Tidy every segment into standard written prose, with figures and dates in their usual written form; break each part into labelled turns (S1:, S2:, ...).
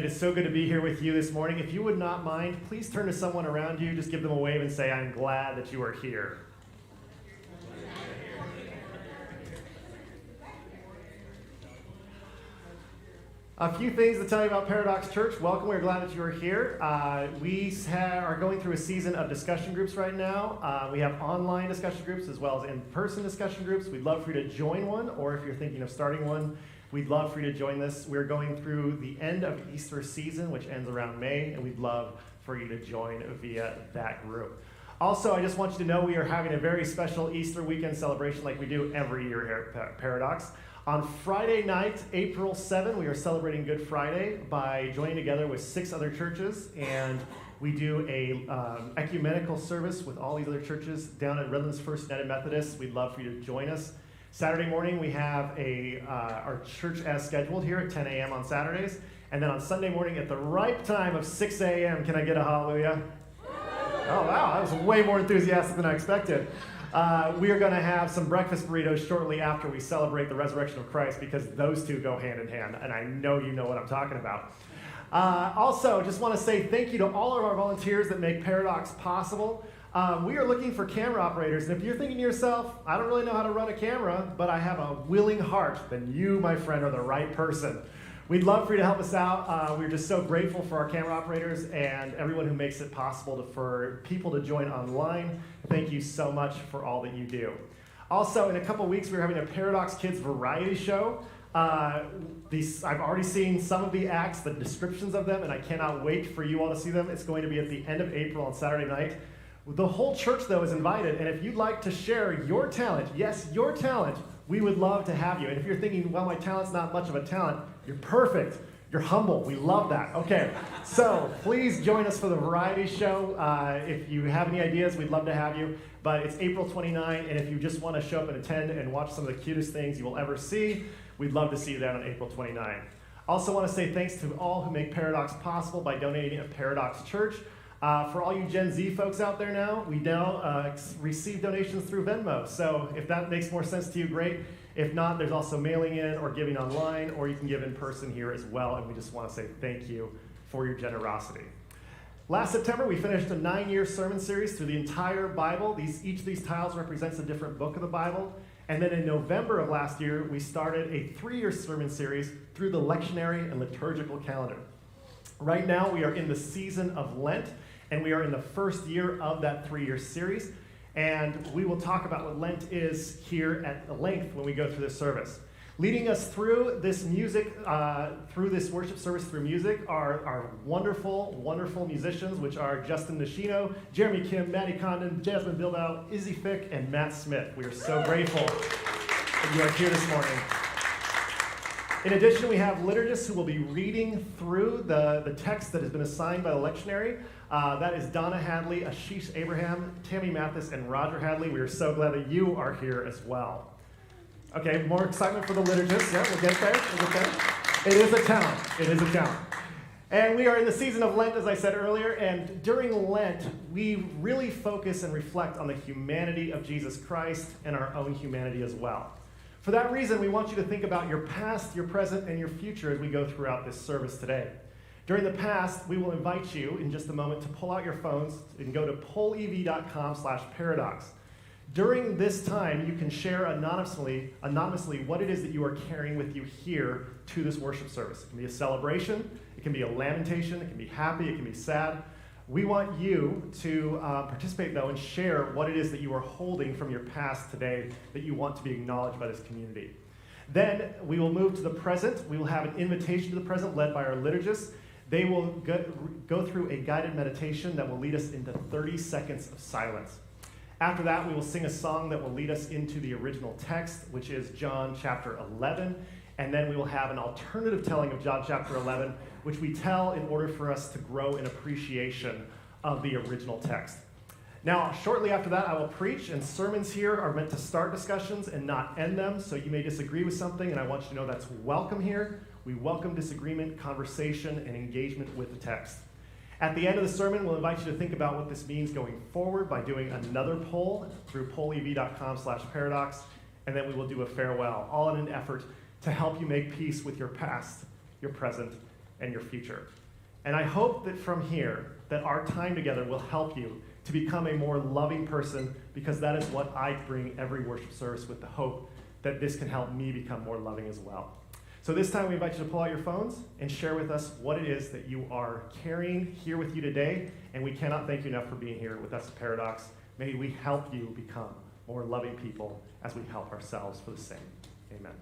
S1: It is so good to be here with you this morning. If you would not mind, please turn to someone around you, just give them a wave and say, I'm glad that you are here. A few things to tell you about Paradox Church. Welcome, we're glad that you are here. We are going through a season of discussion groups right now. We have online discussion groups as well as in-person discussion groups. We'd love for you to join one, or if you're thinking of starting one, we'd love for you to join this. We're going through the end of Easter season, which ends around May, and we'd love for you to join via that group. Also, I just want you to know we are having a very special Easter weekend celebration like we do every year here at Paradox. On Friday night, April 7, we are celebrating Good Friday by joining together with 6 other churches, and we do a ecumenical service with all these other churches down at Redlands First United Methodist. We'd love for you to join us. Saturday morning, we have our church as scheduled here at 10 a.m. on Saturdays, and then on Sunday morning at the ripe time of 6 a.m., can I get a hallelujah? Oh, wow, that was way more enthusiastic than I expected. We are going to have some breakfast burritos shortly after we celebrate the resurrection of Christ, because those two go hand in hand, and I know you know what I'm talking about. Also, just want to say thank you to all of our volunteers that make Paradox possible. We are looking for camera operators, and if you're thinking to yourself, I don't really know how to run a camera, but I have a willing heart, then you, my friend, are the right person. We'd love for you to help us out. We're just so grateful for our camera operators and everyone who makes it possible for people to join online. Thank you so much for all that you do. Also, in a couple weeks, we're having a Paradox Kids variety show. I've already seen some of the acts, the descriptions of them, and I cannot wait for you all to see them. It's going to be at the end of April on Saturday night. The whole church, though, is invited, and if you'd like to share your talent, yes, your talent, we would love to have you. And if you're thinking, well, my talent's not much of a talent, you're perfect. You're humble. We love that. Okay, so please join us for the variety show. If you have any ideas, we'd love to have you. But it's April 29, and if you just want to show up and attend and watch some of the cutest things you will ever see, we'd love to see you there on April 29. Also want to say thanks to all who make Paradox possible by donating at Paradox Church. For all you Gen Z folks out there now, we now receive donations through Venmo. So if that makes more sense to you, great. If not, there's also mailing in or giving online, or you can give in person here as well. And we just want to say thank you for your generosity. Last September, we finished a 9-year sermon series through the entire Bible. Each of these tiles represents a different book of the Bible. And then in November of last year, we started a 3-year sermon series through the Lectionary and Liturgical Calendar. Right now, we are in the season of Lent, and we are in the first year of that 3-year series. And we will talk about what Lent is here at length when we go through this service. Leading us through this music, through this worship service through music, are our wonderful, wonderful musicians, which are Nishino, Jeremy Kim, Maddie Condon, Jasmine Bilbao, Izzy Fick, and Matt Smith. We are so grateful that you are here this morning. In addition, we have liturgists who will be reading through the text that has been assigned by the lectionary. That is Donna, Hadley, Aashish, Abraham, Tammy, Mathis, and Roger Hadley. We are so glad that you are here as well. Okay, more excitement for the liturgists. Yeah, we'll get there. It is a talent. It is a talent. And we are in the season of Lent, as I said earlier, and during Lent, we really focus and reflect on the humanity of Jesus Christ and our own humanity as well. For that reason, we want you to think about your past, your present, and your future as we go throughout this service today. During the past, we will invite you in just a moment to pull out your phones and go to pollev.com/paradox. During this time, you can share anonymously what it is that you are carrying with you here to this worship service. It can be a celebration, it can be a lamentation, it can be happy, it can be sad. We want you to participate, though, and share what it is that you are holding from your past today that you want to be acknowledged by this community. Then we will move to the present. We will have an invitation to the present led by our liturgists. They will go through a guided meditation that will lead us into 30 seconds of silence. After that, we will sing a song that will lead us into the original text, which is John chapter 11. And then we will have an alternative telling of John chapter 11, which we tell in order for us to grow in appreciation of the original text. Now, shortly after that, I will preach, and sermons here are meant to start discussions and not end them, so you may disagree with something, and I want you to know that's welcome here. We welcome disagreement, conversation, and engagement with the text. At the end of the sermon, we'll invite you to think about what this means going forward by doing another poll through pollev.com/paradox, and then we will do a farewell, all in an effort to help you make peace with your past, your present, and your future. And I hope that from here, that our time together will help you to become a more loving person, because that is what I bring every worship service, with the hope that this can help me become more loving as well. So this time we invite you to pull out your phones and share with us what it is that you are carrying here with you today. And we cannot thank you enough for being here with us at Paradox. May we help you become more loving people as we help ourselves for the same. Amen.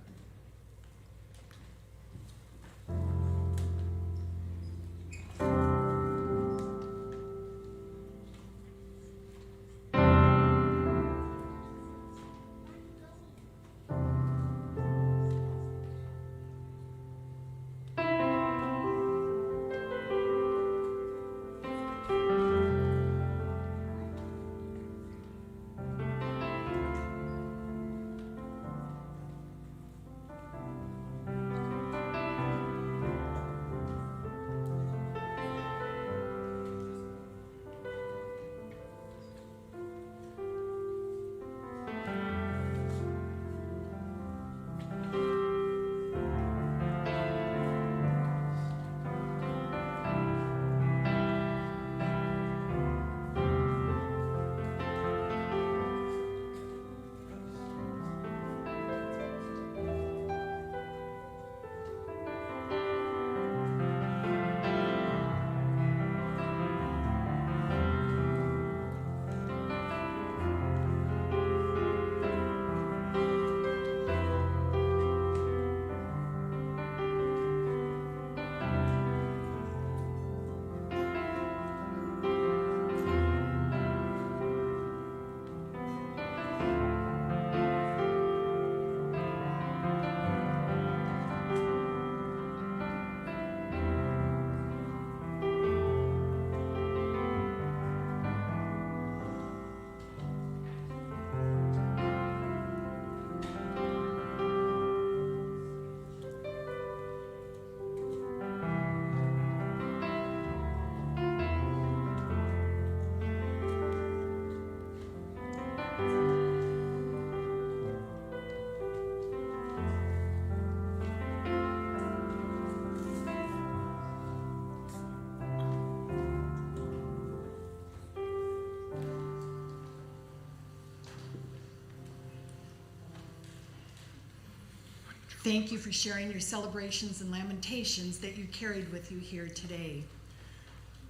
S2: Thank you for sharing your celebrations and lamentations that you carried with you here today.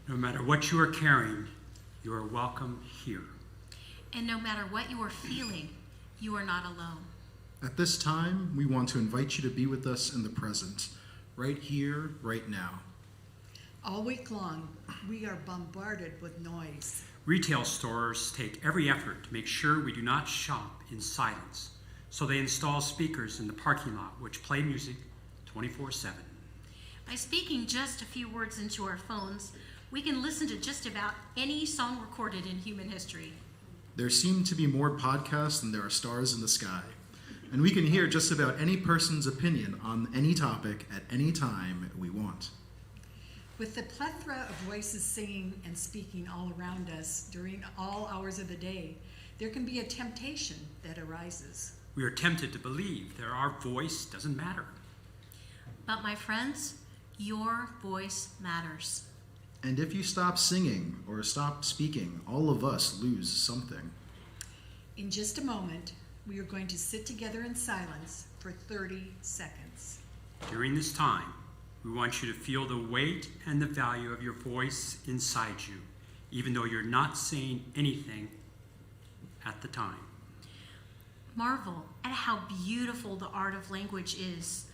S3: No matter what you are carrying, you are welcome here.
S4: And no matter what you are feeling, you are not alone.
S5: At this time, we want to invite you to be with us in the present, right here, right now.
S2: All week long, we are bombarded with noise.
S3: Retail stores take every effort to make sure we do not shop in silence. So they install speakers in the parking lot which play music 24/7.
S4: By speaking just a few words into our phones, we can listen to just about any song recorded in human history.
S5: There seem to be more podcasts than there are stars in the sky. And we can hear just about any person's opinion on any topic at any time we want.
S2: With the plethora of voices singing and speaking all around us during all hours of the day, there can be a temptation that arises.
S3: We are tempted to believe that our voice doesn't matter.
S4: But my friends, your voice matters.
S5: And if you stop singing or stop speaking, all of us lose something.
S2: In just a moment, we are going to sit together in silence for 30 seconds.
S3: During this time, we want you to feel the weight and the value of your voice inside you, even though you're not saying anything at the time.
S4: Marvel at how beautiful the art of language is.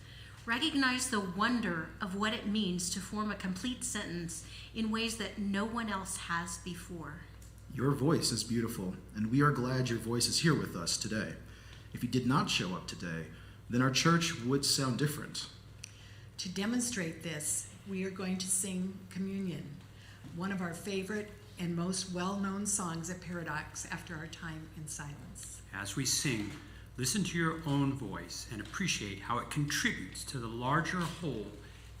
S4: Recognize the wonder of what it means to form a complete sentence in ways that no one else has before.
S5: Your voice is beautiful, and we are glad your voice is here with us today. If you did not show up today, then our church would sound different.
S2: To demonstrate this, we are going to sing Communion, one of our favorite and most well-known songs at Paradox after our time in silence.
S3: As we sing, listen to your own voice and appreciate how it contributes to the larger whole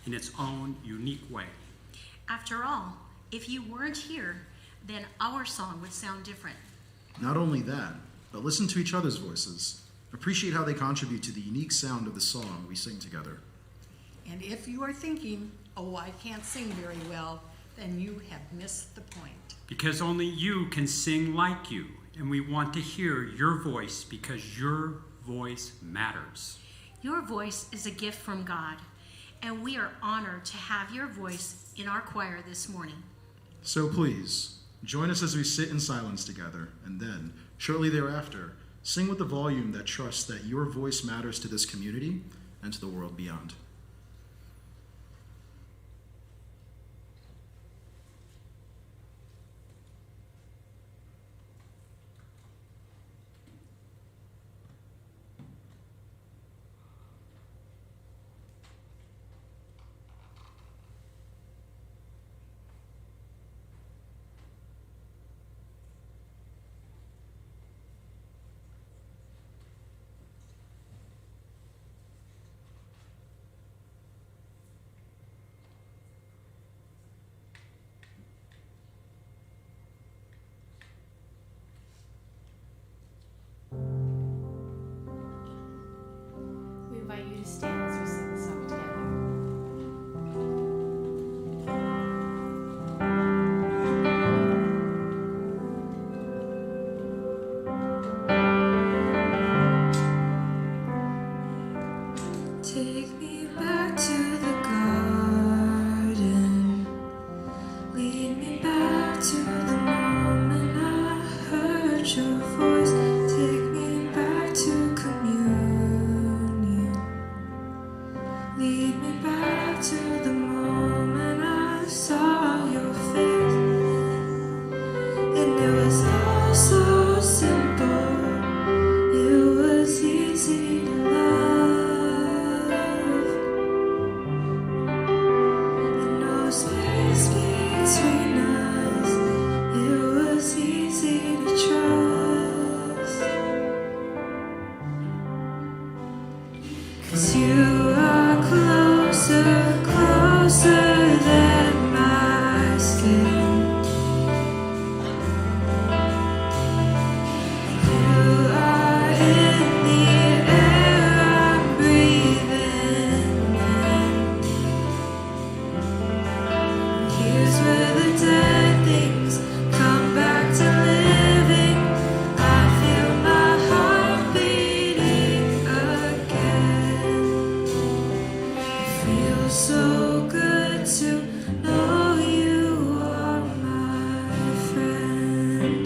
S3: in its own unique way.
S4: After all, if you weren't here, then our song would sound different.
S5: Not only that, but listen to each other's voices. Appreciate how they contribute to the unique sound of the song we sing together.
S2: And if you are thinking, oh, I can't sing very well, then you have missed the point.
S3: Because only you can sing like you, and we want to hear your voice because your voice matters.
S4: Your voice is a gift from God, and we are honored to have your voice in our choir this morning.
S5: So please, join us as we sit in silence together, and then, shortly thereafter, sing with the volume that trusts that your voice matters to this community and to the world beyond.
S6: We invite you to stand as we sing the song together.
S7: Take me back to the garden. Lead me back to the moment I heard your voice. Take me back to communion. Lead me back to the moment I saw your face. And it was all so simple. It was easy to love. And no space between us. It was easy to trust. 'Cause you are closer, closer than my skin. You are in the air I'm breathing in. Here's where the dead things come back to living. I feel my heart beating again. It feels so good to know you are my friend.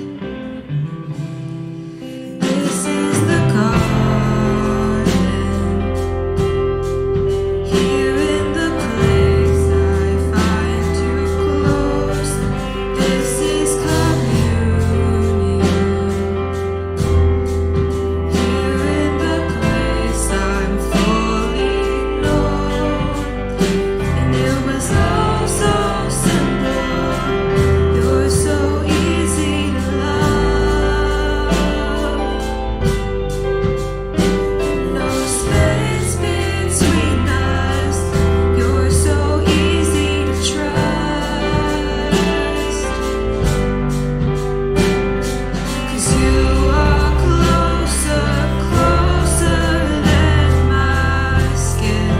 S7: This is the garden. Here in the place I find you close. This is communion. Here in the place I'm fully known. And it was all so simple. You're so easy to love. No space between us. You're so easy to trust. 'Cause you are closer, closer than my skin.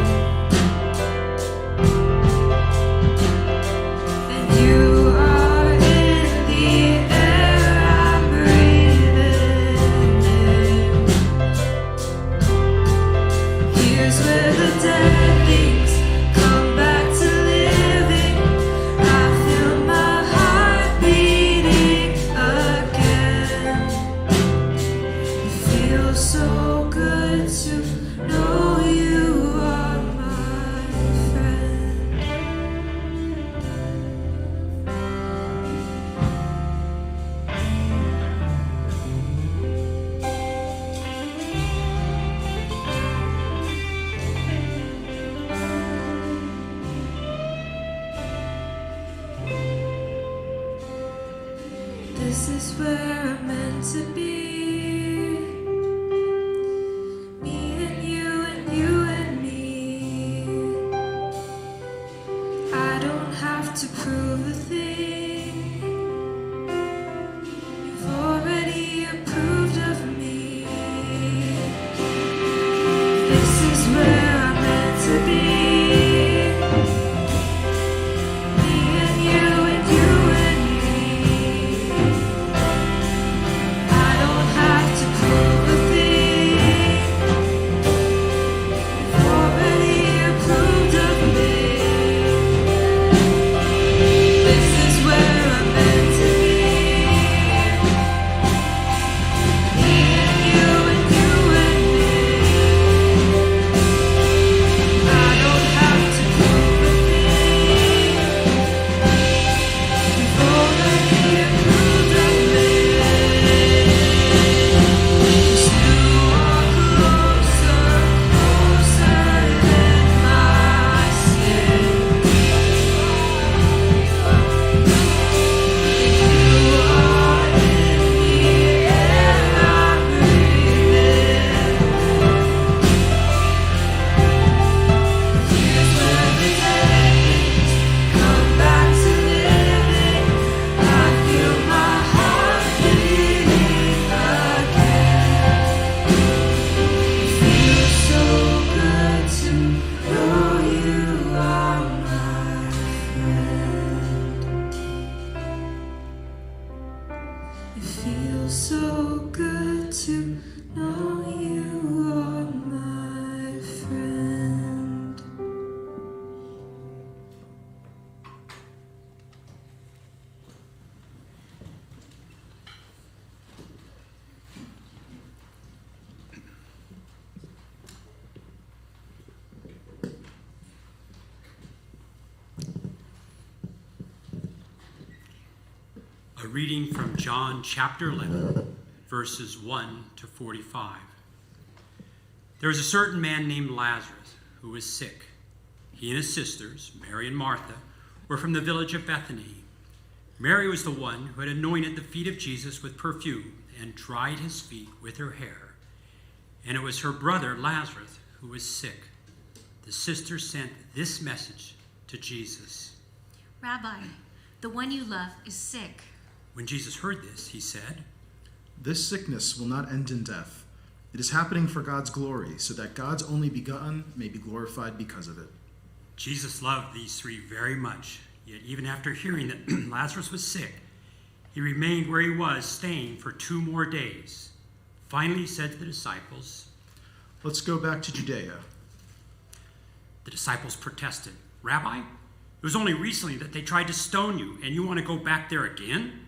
S7: And you are in the air I'm breathing in. Here's where the dead things come back to living. I feel my heart beating again. It feels so good to know you are my friend. This is where I'm meant to be. Me and you and you and me. I don't have to prove a thing. You've already approved of me. This is where I'm meant to be. feels so good to know you are my friend.
S3: A reading from John chapter 11, verses 1 to 45. There was a certain man named Lazarus who was sick. He and his sisters, Mary and Martha, were from the village of Bethany. Mary was the one who had anointed the feet of Jesus with perfume and dried his feet with her hair. And it was her brother Lazarus who was sick. The sisters sent this message to Jesus.
S4: Rabbi, the one you love is sick.
S3: When Jesus heard this, he said,
S5: This sickness will not end in death. It is happening for God's glory, so that God's only begotten may be glorified because of it.
S3: Jesus loved these three very much, yet even after hearing that Lazarus was sick, he remained where he was, staying for 2 more days. Finally, he said to the disciples,
S5: Let's go back to Judea.
S3: The disciples protested, Rabbi, it was only recently that they tried to stone you, and you want to go back there again?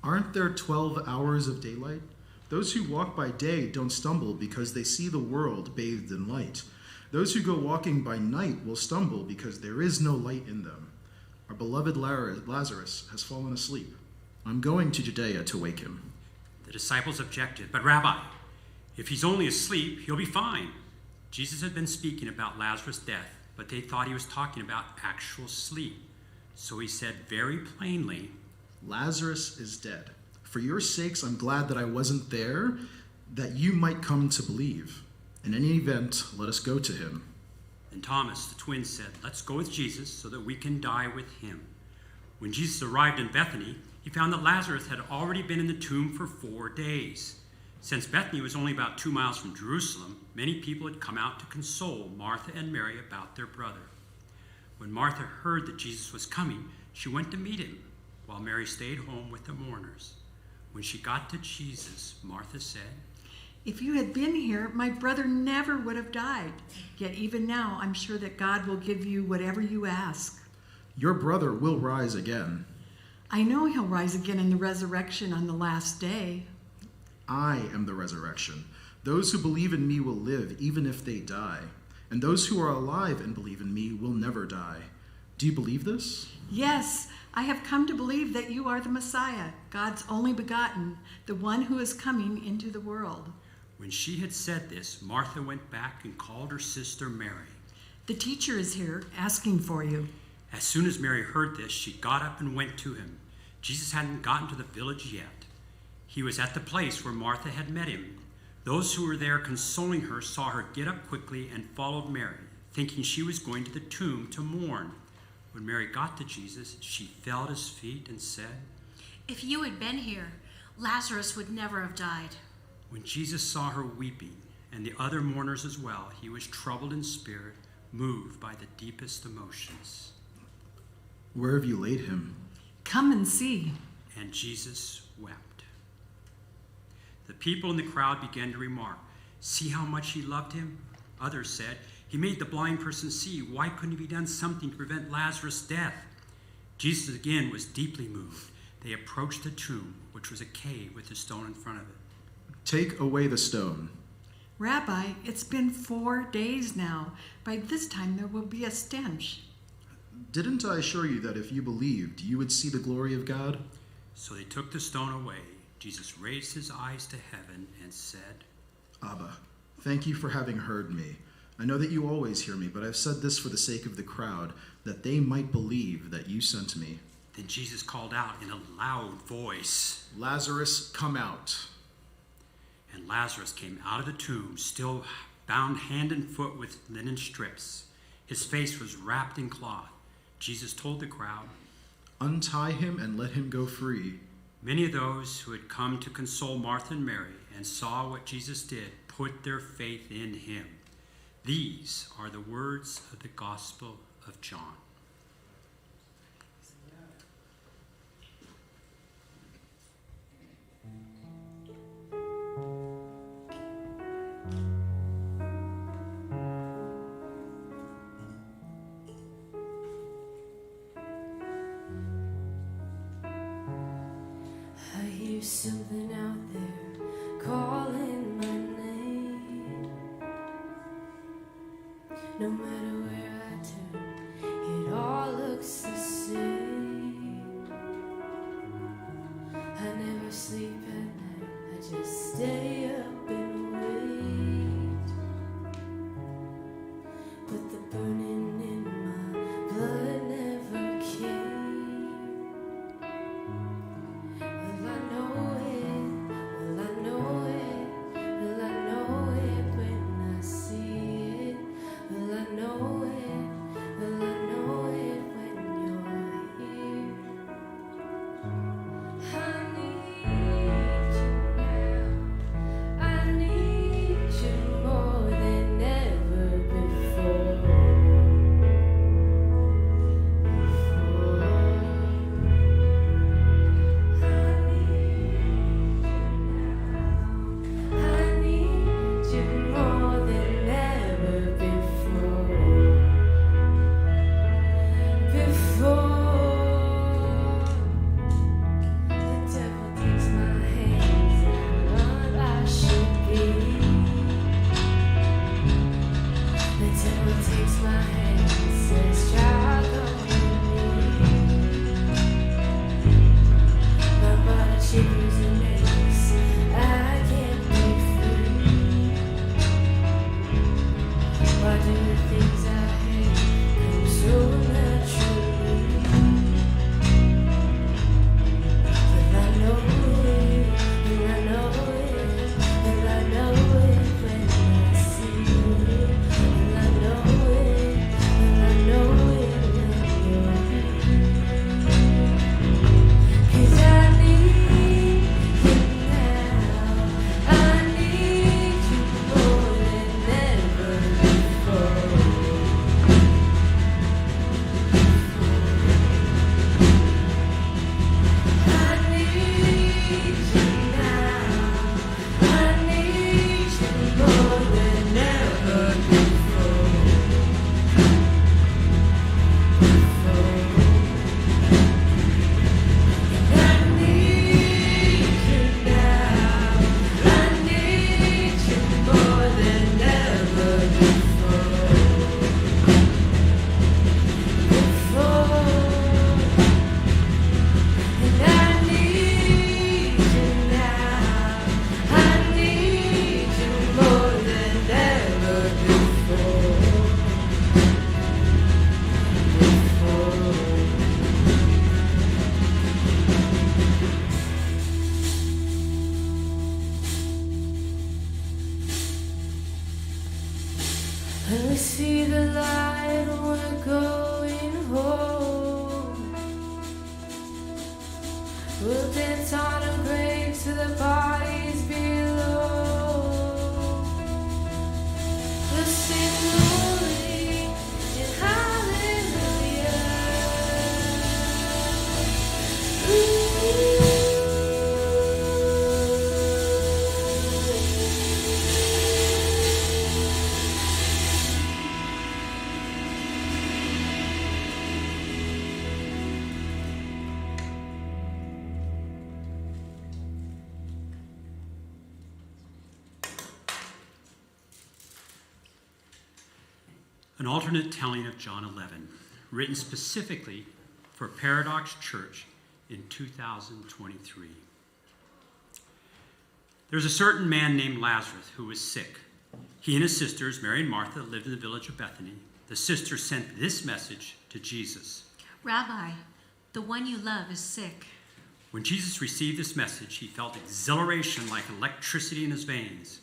S5: Aren't there 12 hours of daylight? Those who walk by day don't stumble because they see the world bathed in light. Those who go walking by night will stumble because there is no light in them. Our beloved Lazarus has fallen asleep. I'm going to Judea to wake him.
S3: The disciples objected, but Rabbi, if he's only asleep, he'll be fine. Jesus had been speaking about Lazarus' death, but they thought he was talking about actual sleep. So he said very plainly,
S5: Lazarus is dead. For your sakes, I'm glad that I wasn't there, that you might come to believe. In any event, let us go to him.
S3: And Thomas, the twin, said, Let's go with Jesus so that we can die with him. When Jesus arrived in Bethany, he found that Lazarus had already been in the tomb for 4 days. Since Bethany was only about 2 miles from Jerusalem, many people had come out to console Martha and Mary about their brother. When Martha heard that Jesus was coming, she went to meet him, while Mary stayed home with the mourners. When she got to Jesus, Martha said,
S2: If you had been here, my brother never would have died. Yet even now, I'm sure that God will give you whatever you ask.
S5: Your brother will rise again.
S2: I know he'll rise again in the resurrection on the last day.
S5: I am the resurrection. Those who believe in me will live even if they die. And those who are alive and believe in me will never die. Do you believe this?
S2: Yes, I have come to believe that you are the Messiah, God's only begotten, the one who is coming into the world.
S3: When she had said this, Martha went back and called her sister Mary.
S2: The teacher is here asking for you.
S3: As soon as Mary heard this, she got up and went to him. Jesus hadn't gotten to the village yet. He was at the place where Martha had met him. Those who were there consoling her saw her get up quickly and followed Mary, thinking she was going to the tomb to mourn. When Mary got to Jesus, she fell at his feet and said,
S4: If you had been here, Lazarus would never have died.
S3: When Jesus saw her weeping, and the other mourners as well, he was troubled in spirit, moved by the deepest emotions.
S5: Where have you laid him?
S2: Come and see.
S3: And Jesus wept. The people in the crowd began to remark, See how much he loved him? Others said, He made the blind person see. Why couldn't he be done something to prevent Lazarus' death? Jesus again was deeply moved. They approached the tomb, which was a cave with a stone in front of it.
S5: Take away the stone.
S2: Rabbi, it's been 4 days now. By this time there will be a stench.
S5: Didn't I assure you that if you believed, you would see the glory of God?
S3: So they took the stone away. Jesus raised his eyes to heaven and said,
S5: Abba, thank you for having heard me. I know that you always hear me, but I've said this for the sake of the crowd, that they might believe that you sent me.
S3: Then Jesus called out in a loud voice,
S5: Lazarus, come out.
S3: And Lazarus came out of the tomb, still bound hand and foot with linen strips. His face was wrapped in cloth. Jesus told the crowd,
S5: Untie him and let him go free.
S3: Many of those who had come to console Martha and Mary and saw what Jesus did put their faith in him. These are the words of the Gospel of John.
S7: There's something out there calling my name. No matter where I turn, it all looks the same. I never sleep at night, I just stay up and wait. But the burning in my blood never came. Will I know it? Will I know it? Will I know it when I see it? Will I know it? Will I know it when you're here? I need you now. I need you more than ever before. I need you more than ever before. The devil takes my hands and what I should be. The devil takes my hands, says child of me. My body shivers and aches, I can't be free. Why do the things I hate come so naturally? Will I know it? Will I know it? Will I know it when I see it? Will I know it? Will I know it when you're here? 'Cause I need you now. I need you more than ever before. I need you now. I need you more than ever before. I need you now. I need you more than ever before. And I need you now. I need you more than ever before. And we see the light, we're going home. We'll dance on a grave to the bodies below. We'll sing glory and hallelujah.
S3: An alternate telling of John 11, written specifically for Paradox Church in 2023. There's a certain man named Lazarus who was sick. He and his sisters, Mary and Martha, lived in the village of Bethany. The sisters sent this message to Jesus.
S4: Rabbi, the one you love is sick.
S3: When Jesus received this message, he felt exhilaration like electricity in his veins.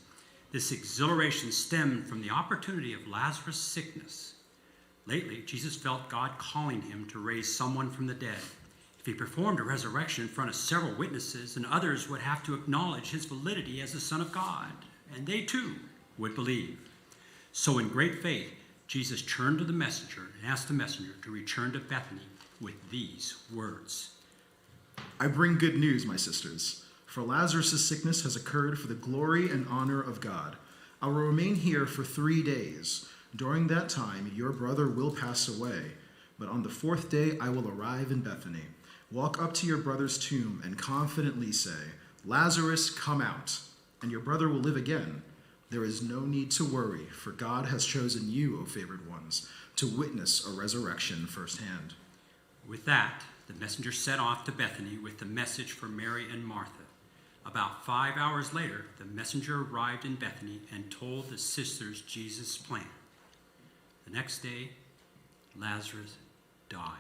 S3: This exhilaration stemmed from the opportunity of Lazarus' sickness. Lately, Jesus felt God calling him to raise someone from the dead. If he performed a resurrection in front of several witnesses, then others would have to acknowledge his validity as the Son of God, and they too would believe. So in great faith, Jesus turned to the messenger and asked the messenger to return to Bethany with these words.
S5: I bring good news, my sisters, for Lazarus' sickness has occurred for the glory and honor of God. I will remain here for 3 days. During that time, your brother will pass away, but on the 4th day I will arrive in Bethany. Walk up to your brother's tomb and confidently say, Lazarus, come out, and your brother will live again. There is no need to worry, for God has chosen you, O favored ones, to witness a resurrection firsthand."
S3: With that, the messenger set off to Bethany with the message for Mary and Martha. About 5 hours later, the messenger arrived in Bethany and told the sisters Jesus' plan. The next day, Lazarus died.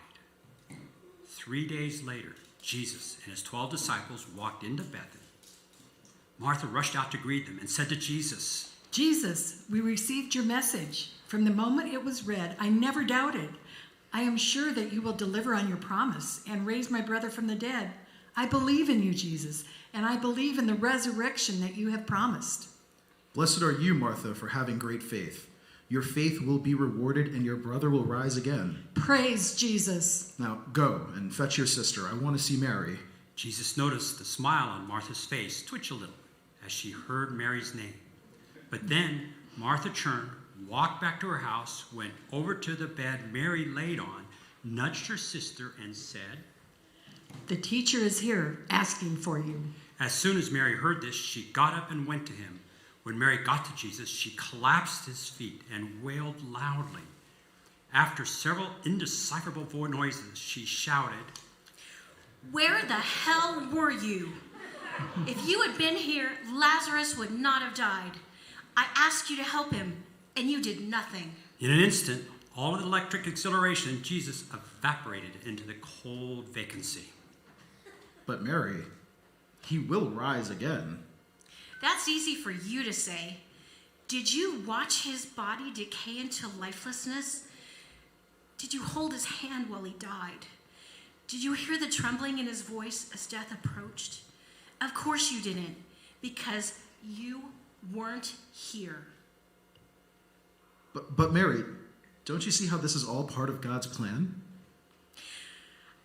S3: 3 days later, Jesus and his 12 disciples walked into Bethany. Martha rushed out to greet them and said to Jesus,
S2: Jesus, we received your message. From the moment it was read, I never doubted. I am sure that you will deliver on your promise and raise my brother from the dead. I believe in you, Jesus, and I believe in the resurrection that you have promised.
S5: Blessed are you, Martha, for having great faith. Your faith will be rewarded, and your brother will rise again.
S2: Praise Jesus.
S5: Now go and fetch your sister. I want to see Mary.
S3: Jesus noticed the smile on Martha's face twitch a little as she heard Mary's name. But then Martha turned, walked back to her house, went over to the bed Mary laid on, nudged her sister, and said,
S2: The teacher is here asking for you.
S3: As soon as Mary heard this, she got up and went to him. When Mary got to Jesus, she collapsed at his feet and wailed loudly. After several indecipherable noises, she shouted,
S4: Where the hell were you? If you had been here, Lazarus would not have died. I asked you to help him, and you did nothing.
S3: In an instant, all of the electric exhilaration in Jesus evaporated into the cold vacancy.
S5: But Mary, he will rise again.
S4: That's easy for you to say. Did you watch his body decay into lifelessness? Did you hold his hand while he died? Did you hear the trembling in his voice as death approached? Of course you didn't, because you weren't here.
S5: But Mary, don't you see how this is all part of God's plan?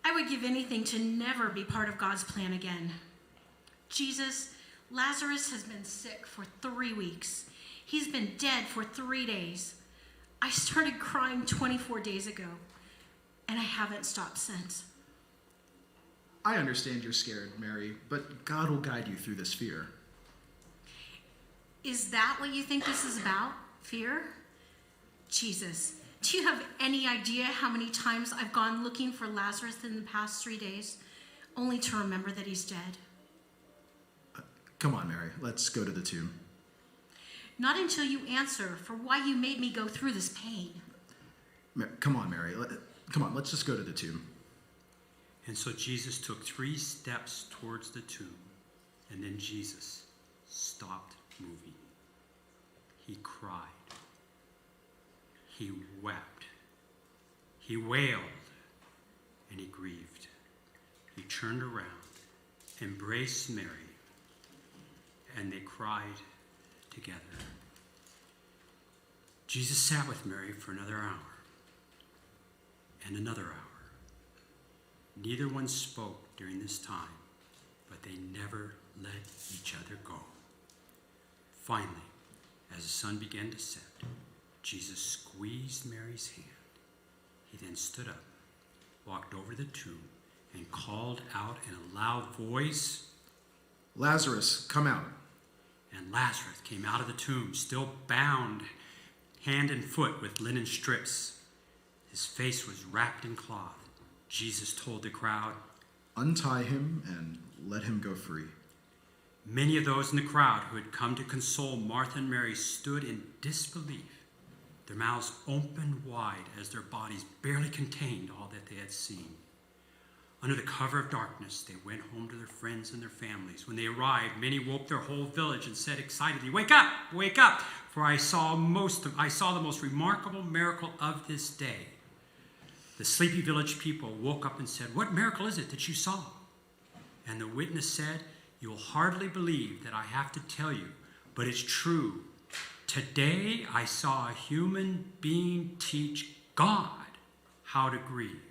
S4: I would give anything to never be part of God's plan again. Jesus, Lazarus has been sick for 3 weeks. He's been dead for 3 days. I started crying 24 days ago, and I haven't stopped since.
S5: I understand you're scared, Mary, but God will guide you through this fear.
S4: Is that what you think this is about? Fear? Jesus, do you have any idea how many times I've gone looking for Lazarus in the past 3 days, only to remember that he's dead?
S5: Come on, Mary, let's go to the tomb.
S4: Not until you answer for why you made me go through this pain.
S5: Come on, Mary. Come on, let's just go to the tomb.
S3: And so Jesus took 3 steps towards the tomb, and then Jesus stopped moving. He cried. He wept. He wailed, and he grieved. He turned around, embraced Mary, and they cried together. Jesus sat with Mary for another hour, and another hour. Neither one spoke during this time, but they never let each other go. Finally, as the sun began to set, Jesus squeezed Mary's hand. He then stood up, walked over the tomb, and called out in a loud voice,
S5: Lazarus, come out.
S3: And Lazarus came out of the tomb, still bound hand and foot with linen strips. His face was wrapped in cloth. Jesus told the crowd,
S5: Untie him and let him go free.
S3: Many of those in the crowd who had come to console Martha and Mary stood in disbelief, their mouths opened wide as their bodies barely contained all that they had seen. Under the cover of darkness, they went home to their friends and their families. When they arrived, many woke their whole village and said excitedly, wake up, for I saw the most remarkable miracle of this day. The sleepy village people woke up and said, what miracle is it that you saw? And the witness said, you'll hardly believe that I have to tell you, but it's true. Today I saw a human being teach God how to grieve.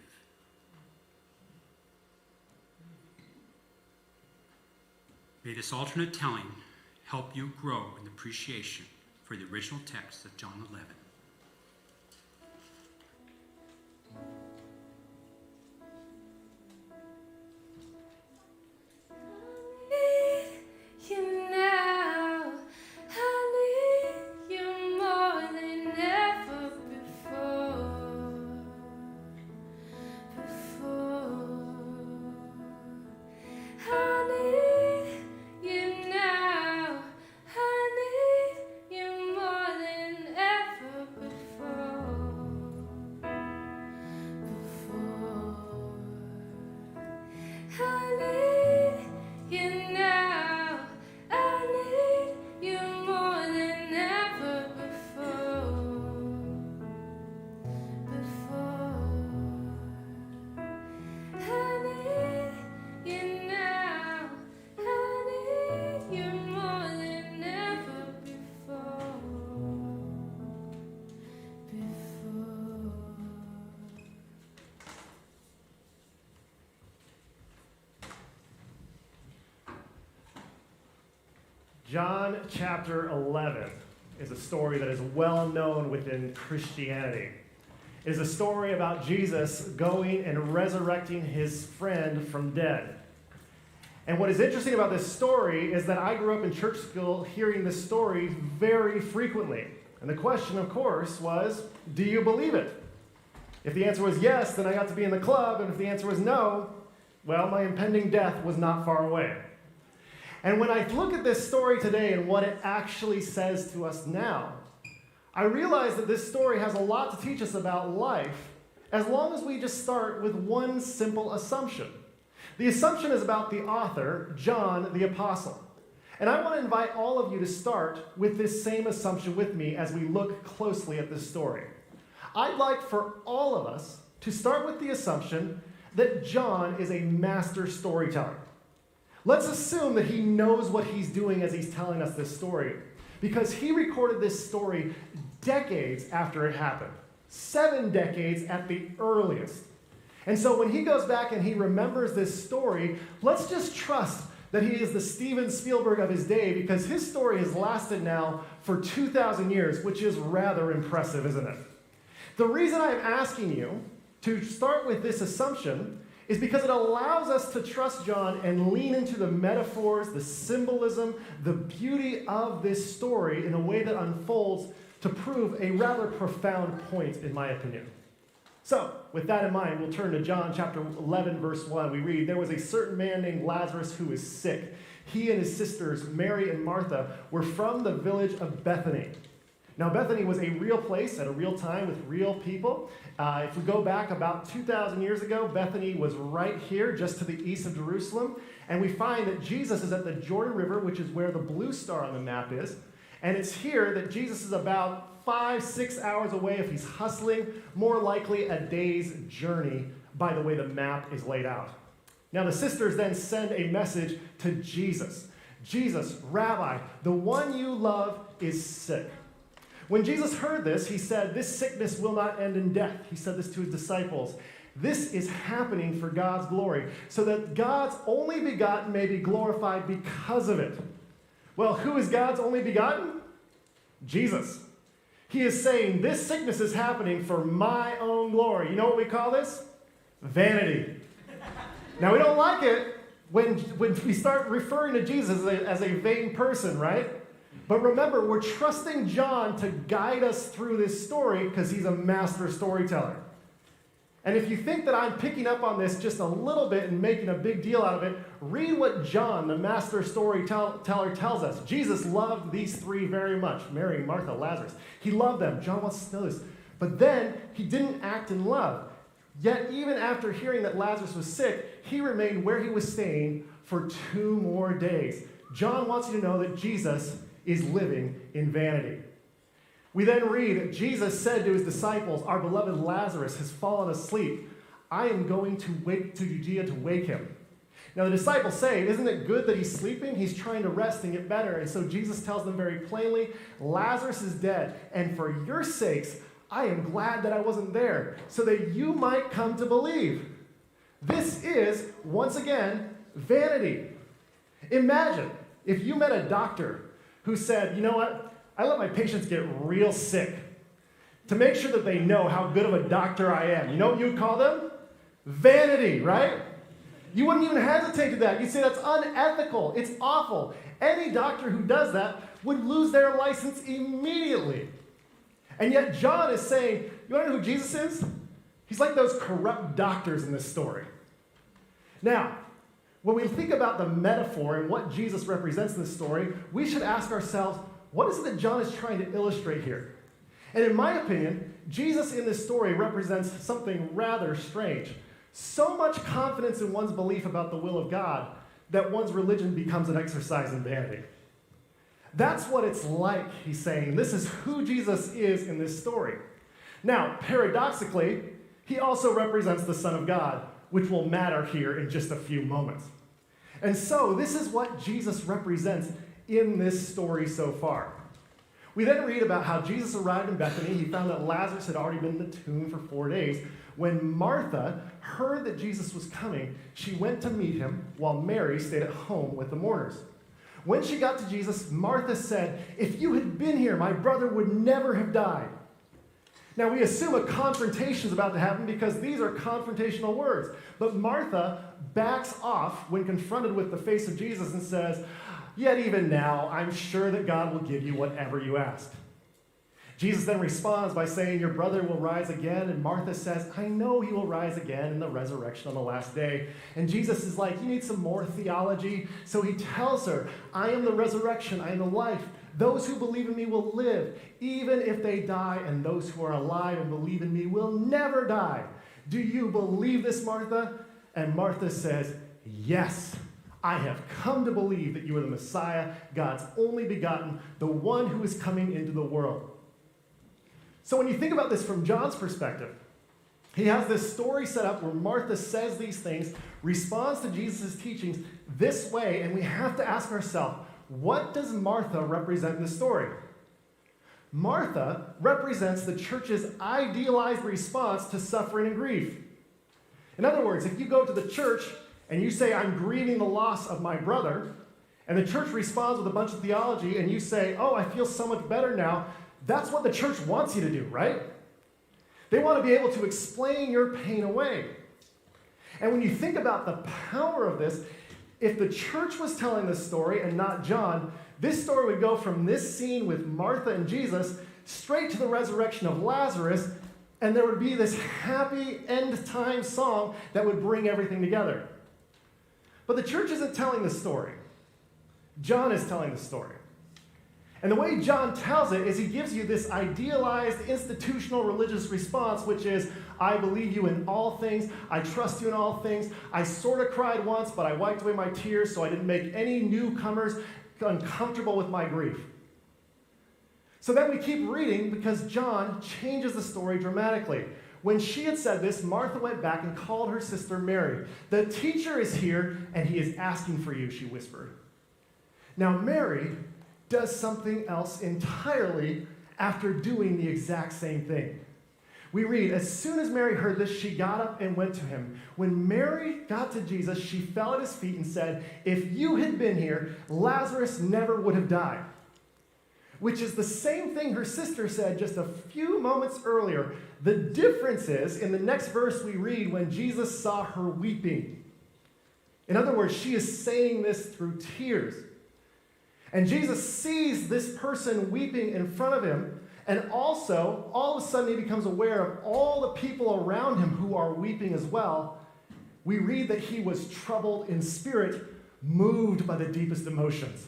S3: May this alternate telling help you grow in appreciation for the original text of John 11.
S1: John chapter 11 is a story that is well known within Christianity. It is a story about Jesus going and resurrecting his friend from dead. And what is interesting about this story is that I grew up in church school hearing this story very frequently. And the question, of course, was, do you believe it? If the answer was yes, then I got to be in the club. And if the answer was no, well, my impending death was not far away. And when I look at this story today and what it actually says to us now, I realize that this story has a lot to teach us about life, as long as we just start with one simple assumption. The assumption is about the author, John the Apostle. And I want to invite all of you to start with this same assumption with me as we look closely at this story. I'd like for all of us to start with the assumption that John is a master storyteller. Let's assume that he knows what he's doing as he's telling us this story, because he recorded this story decades after it happened, 7 decades at the earliest. And so when he goes back and he remembers this story, let's just trust that he is the Steven Spielberg of his day, because his story has lasted now for 2,000 years, which is rather impressive, isn't it? The reason I'm asking you to start with this assumption is because it allows us to trust John and lean into the metaphors, the symbolism, the beauty of this story in a way that unfolds to prove a rather profound point, in my opinion. So, with that in mind, we'll turn to John chapter 11, verse 1. We read, "There was a certain man named Lazarus who was sick. He and his sisters, Mary and Martha, were from the village of Bethany." Now, Bethany was a real place at a real time with real people. If we go back about 2,000 years ago, Bethany was right here, just to the east of Jerusalem. And we find that Jesus is at the Jordan River, which is where the blue star on the map is. And it's here that Jesus is about 5-6 hours away if he's hustling, more likely a day's journey by the way the map is laid out. Now, the sisters then send a message to Jesus. "Jesus, Rabbi, the one you love is sick." When Jesus heard this, he said, "This sickness will not end in death." He said this to his disciples. "This is happening for God's glory, so that God's only begotten may be glorified because of it." Well, who is God's only begotten? Jesus. He is saying, this sickness is happening for my own glory. You know what we call this? Vanity. Now, we don't like it when we start referring to Jesus as a vain person, right? But remember, we're trusting John to guide us through this story because he's a master storyteller. And if you think that I'm picking up on this just a little bit and making a big deal out of it, read what John, the master storyteller, tells us. Jesus loved these 3 very much, Mary, Martha, Lazarus. He loved them. John wants us to know this. But then he didn't act in love. Yet even after hearing that Lazarus was sick, he remained where he was staying for 2 more days. John wants you to know that Jesus is living in vanity. We then read, Jesus said to his disciples, "Our beloved Lazarus has fallen asleep. I am going to Judea to wake him." Now the disciples say, "Isn't it good that he's sleeping? He's trying to rest and get better." And so Jesus tells them very plainly, "Lazarus is dead, and for your sakes, I am glad that I wasn't there, so that you might come to believe." This is, once again, vanity. Imagine if you met a doctor who said, "You know what? I let my patients get real sick to make sure that they know how good of a doctor I am." You know what you would call them? Vanity, right? You wouldn't even hesitate to that. You'd say that's unethical. It's awful. Any doctor who does that would lose their license immediately. And yet John is saying, you want to know who Jesus is? He's like those corrupt doctors in this story. Now, when we think about the metaphor and what Jesus represents in this story, we should ask ourselves, what is it that John is trying to illustrate here? And in my opinion, Jesus in this story represents something rather strange. So much confidence in one's belief about the will of God that one's religion becomes an exercise in vanity. That's what it's like, he's saying. This is who Jesus is in this story. Now, paradoxically, he also represents the Son of God, which will matter here in just a few moments. And so, this is what Jesus represents in this story so far. We then read about how Jesus arrived in Bethany. He found that Lazarus had already been in the tomb for 4 days. When Martha heard that Jesus was coming, she went to meet him while Mary stayed at home with the mourners. when she got to Jesus, Martha said, "If you had been here, my brother would never have died." Now, we assume a confrontation is about to happen because these are confrontational words. But Martha backs off when confronted with the face of Jesus and says, "Yet even now, I'm sure that God will give you whatever you ask." Jesus then responds by saying, "Your brother will rise again." And Martha says, "I know he will rise again in the resurrection on the last day." And Jesus is like, "You need some more theology." So he tells her, "I am the resurrection, I am the life. Those who believe in me will live, even if they die, and those who are alive and believe in me will never die. Do you believe this, Martha?" And Martha says, "Yes, I have come to believe that you are the Messiah, God's only begotten, the one who is coming into the world." So when you think about this from John's perspective, he has this story set up where Martha says these things, responds to Jesus' teachings this way, and we have to ask ourselves, what does Martha represent in the story? Martha represents the church's idealized response to suffering and grief. In other words, if you go to the church and you say, "I'm grieving the loss of my brother," and the church responds with a bunch of theology, and you say, "Oh, I feel so much better now," that's what the church wants you to do, right? They want to be able to explain your pain away. And when you think about the power of this, if the church was telling this story and not John, this story would go from this scene with Martha and Jesus straight to the resurrection of Lazarus, and there would be this happy end time song that would bring everything together. But the church isn't telling the story. John is telling the story. And the way John tells it is he gives you this idealized institutional religious response, which is, "I believe you in all things. I trust you in all things. I sort of cried once, but I wiped away my tears so I didn't make any newcomers uncomfortable with my grief." So then we keep reading because John changes the story dramatically. When she had said this, Martha went back and called her sister Mary. "The teacher is here, and he is asking for you," she whispered. Now Mary does something else entirely after doing the exact same thing. We read, "As soon as Mary heard this, she got up and went to him. When Mary got to Jesus, she fell at his feet and said, 'If you had been here, Lazarus never would have died.'" Which is the same thing her sister said just a few moments earlier. The difference is, in the next verse we read, when Jesus saw her weeping. In other words, she is saying this through tears. And Jesus sees this person weeping in front of him, and also, all of a sudden, he becomes aware of all the people around him who are weeping as well. We read that he was troubled in spirit, moved by the deepest emotions.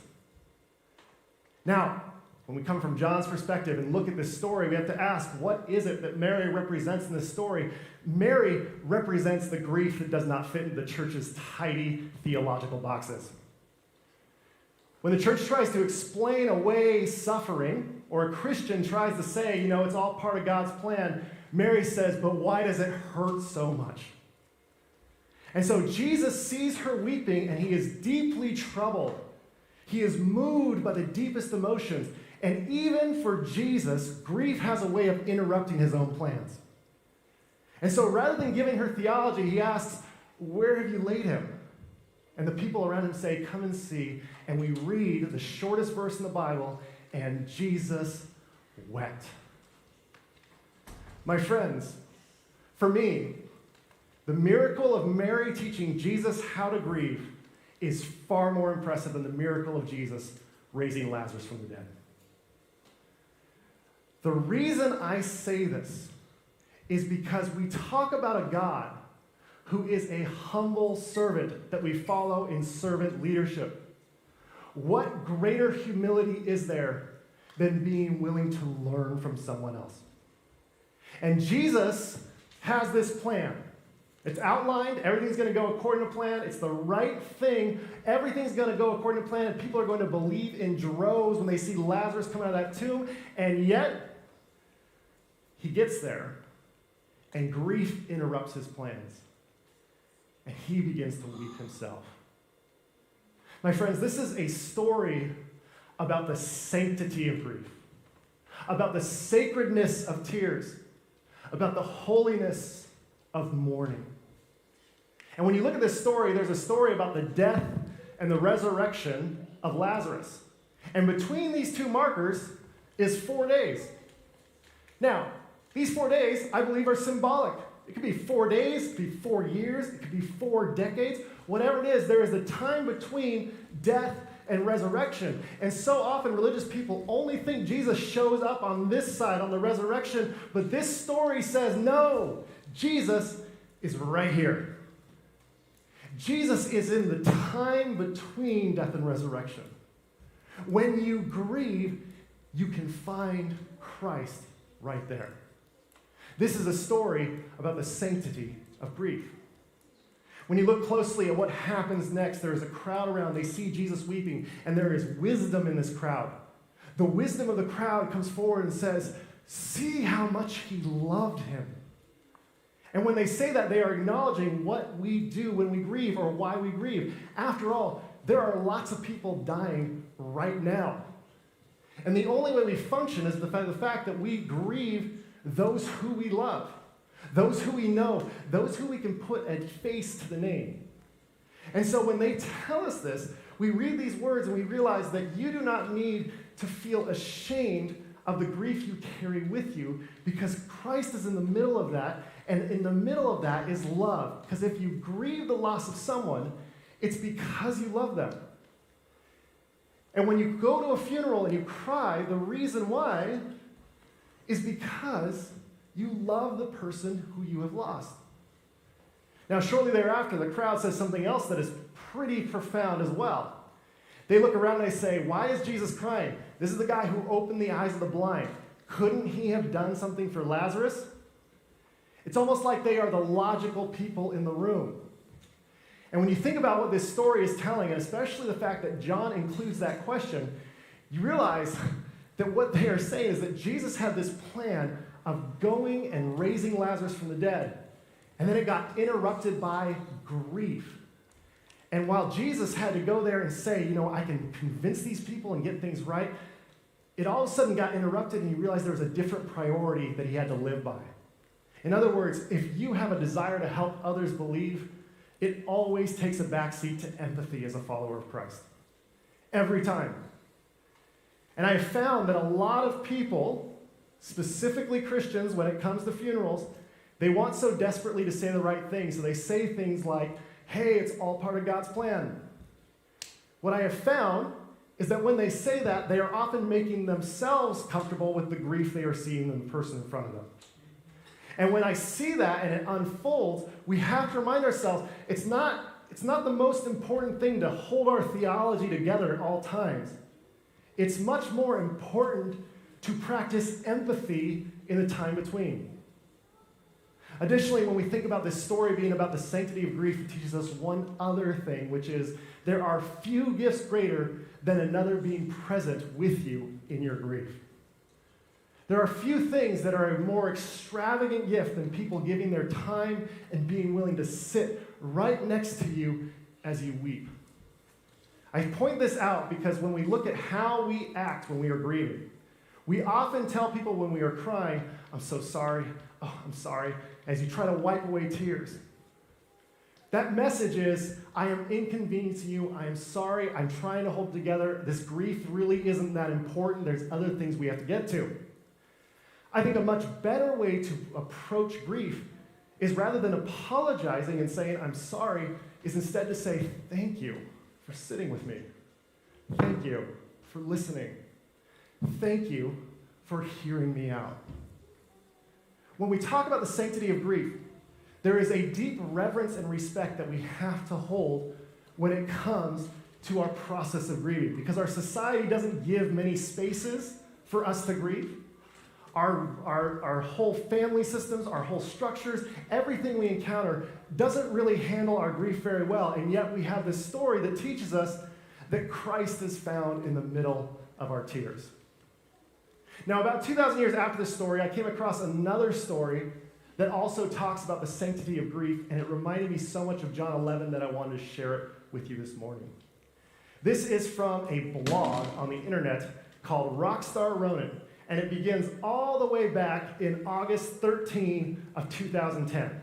S1: Now, when we come from John's perspective and look at this story, we have to ask, what is it that Mary represents in this story? Mary represents the grief that does not fit into the church's tidy theological boxes. When the church tries to explain away suffering, or a Christian tries to say, it's all part of God's plan, Mary says, "But why does it hurt so much?" And so Jesus sees her weeping, and he is deeply troubled. He is moved by the deepest emotions. And even for Jesus, grief has a way of interrupting his own plans. And so rather than giving her theology, he asks, "Where have you laid him?" And the people around him say, "Come and see." And we read the shortest verse in the Bible, "And Jesus wept." My friends, for me, the miracle of Mary teaching Jesus how to grieve is far more impressive than the miracle of Jesus raising Lazarus from the dead. The reason I say this is because we talk about a God who is a humble servant that we follow in servant leadership. What greater humility is there than being willing to learn from someone else? And Jesus has this plan. It's outlined. Everything's going to go according to plan. It's the right thing. Everything's going to go according to plan. And people are going to believe in droves when they see Lazarus come out of that tomb. And yet, he gets there, and grief interrupts his plans. And he begins to weep himself. My friends, this is a story about the sanctity of grief, about the sacredness of tears, about the holiness of mourning. And when you look at this story, there's a story about the death and the resurrection of Lazarus. And between these two markers is 4 days. Now, these 4 days, I believe, are symbolic. It could be 4 days, it could be 4 years, it could be 4 decades. Whatever it is, there is a time between death and resurrection. And so often religious people only think Jesus shows up on this side, on the resurrection, but this story says, no, Jesus is right here. Jesus is in the time between death and resurrection. When you grieve, you can find Christ right there. This is a story about the sanctity of grief. When you look closely at what happens next, there is a crowd around. They see Jesus weeping, and there is wisdom in this crowd. The wisdom of the crowd comes forward and says, see how much he loved him. And when they say that, they are acknowledging what we do when we grieve or why we grieve. After all, there are lots of people dying right now. And the only way we function is the fact that we grieve those who we love, those who we know, those who we can put a face to the name. And so when they tell us this, we read these words and we realize that you do not need to feel ashamed of the grief you carry with you, because Christ is in the middle of that, and in the middle of that is love. Because if you grieve the loss of someone, it's because you love them. And when you go to a funeral and you cry, the reason why is because you love the person who you have lost. Now, shortly thereafter, the crowd says something else that is pretty profound as well. They look around and they say, why is Jesus crying? This is the guy who opened the eyes of the blind. Couldn't he have done something for Lazarus? It's almost like they are the logical people in the room. And when you think about what this story is telling, and especially the fact that John includes that question, you realize that what they are saying is that Jesus had this plan of going and raising Lazarus from the dead. And then it got interrupted by grief. And while Jesus had to go there and say, I can convince these people and get things right, it all of a sudden got interrupted and he realized there was a different priority that he had to live by. In other words, if you have a desire to help others believe, it always takes a backseat to empathy as a follower of Christ. Every time. And I have found that a lot of people, specifically Christians, when it comes to funerals, they want so desperately to say the right thing, so they say things like, hey, it's all part of God's plan. What I have found is that when they say that, they are often making themselves comfortable with the grief they are seeing in the person in front of them. And when I see that and it unfolds, we have to remind ourselves, it's not the most important thing to hold our theology together at all times. It's much more important to practice empathy in the time between. Additionally, when we think about this story being about the sanctity of grief, it teaches us one other thing, which is there are few gifts greater than another being present with you in your grief. There are few things that are a more extravagant gift than people giving their time and being willing to sit right next to you as you weep. I point this out because when we look at how we act when we are grieving, we often tell people when we are crying, I'm so sorry, oh, I'm sorry, as you try to wipe away tears. That message is, I am inconveniencing you, I am sorry, I'm trying to hold it together, this grief really isn't that important, there's other things we have to get to. I think a much better way to approach grief is rather than apologizing and saying, I'm sorry, is instead to say, thank you for sitting with me. Thank you for listening. Thank you for hearing me out. When we talk about the sanctity of grief, there is a deep reverence and respect that we have to hold when it comes to our process of grieving, because our society doesn't give many spaces for us to grieve. Our whole family systems, our whole structures, everything we encounter doesn't really handle our grief very well, and yet we have this story that teaches us that Christ is found in the middle of our tears. Now, about 2,000 years after this story, I came across another story that also talks about the sanctity of grief, and it reminded me so much of John 11 that I wanted to share it with you this morning. This is from a blog on the internet called Rockstar Ronin, and it begins all the way back in August 13 of 2010.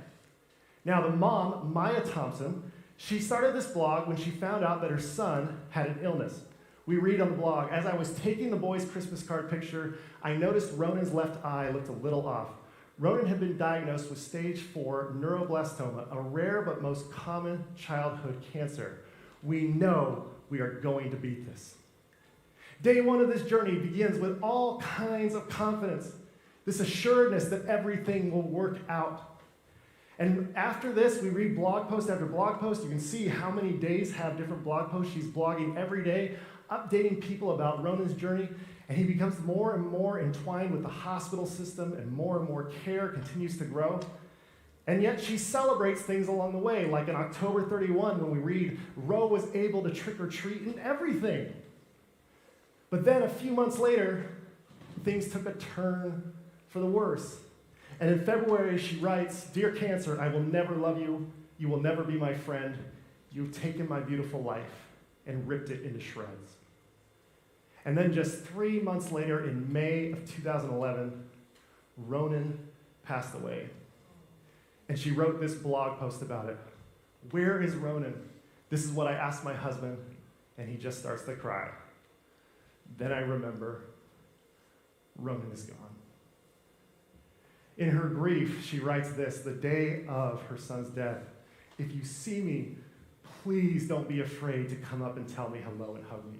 S1: Now, the mom, Maya Thompson, She started this blog when she found out that her son had an illness. We read on the blog, as I was taking the boys' Christmas card picture, I noticed Ronan's left eye looked a little off. Ronan had been diagnosed with stage 4 neuroblastoma, a rare but most common childhood cancer. We know we are going to beat this. Day 1 of this journey begins with all kinds of confidence, this assuredness that everything will work out. And after this, we read blog post after blog post. You can see how many days have different blog posts. She's blogging every day, updating people about Ronan's journey, and he becomes more and more entwined with the hospital system, and more care continues to grow. And yet she celebrates things along the way, like on October 31 when we read, Ro was able to trick or treat and everything. But then a few months later, things took a turn for the worse. And in February, she writes, Dear Cancer, I will never love you. You will never be my friend. You've taken my beautiful life and ripped it into shreds. And then just 3 months later, in May of 2011, Ronan passed away. And she wrote this blog post about it. Where is Ronan? This is what I asked my husband, and he just starts to cry. Then I remember, Ronan is gone. In her grief, she writes this, the day of her son's death. If you see me, please don't be afraid to come up and tell me hello and hug me.